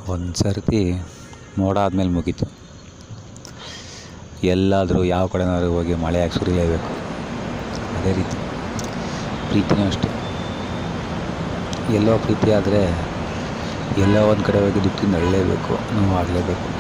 ಒಂದು ಸರ್ತಿ ಮೋಡ ಆದಮೇಲೆ ಮುಗೀತು. ಎಲ್ಲಾದರೂ ಯಾವ ಕಡೆನಾದ್ರೂ ಹೋಗಿ ಮಳೆಯಾಗಿ ಸುರಿಲೇಬೇಕು. ಅದೇ ರೀತಿ ಪ್ರೀತಿನೂ ಅಷ್ಟೆ. ಎಲ್ಲೋ ಪ್ರೀತಿ ಆದರೆ ಎಲ್ಲೋ ಒಂದು ಕಡೆ ಹೋಗಿ ದುಃಖದಿಂದ ಅಳಲೇಬೇಕು, ನೋವಾಗಲೇಬೇಕು.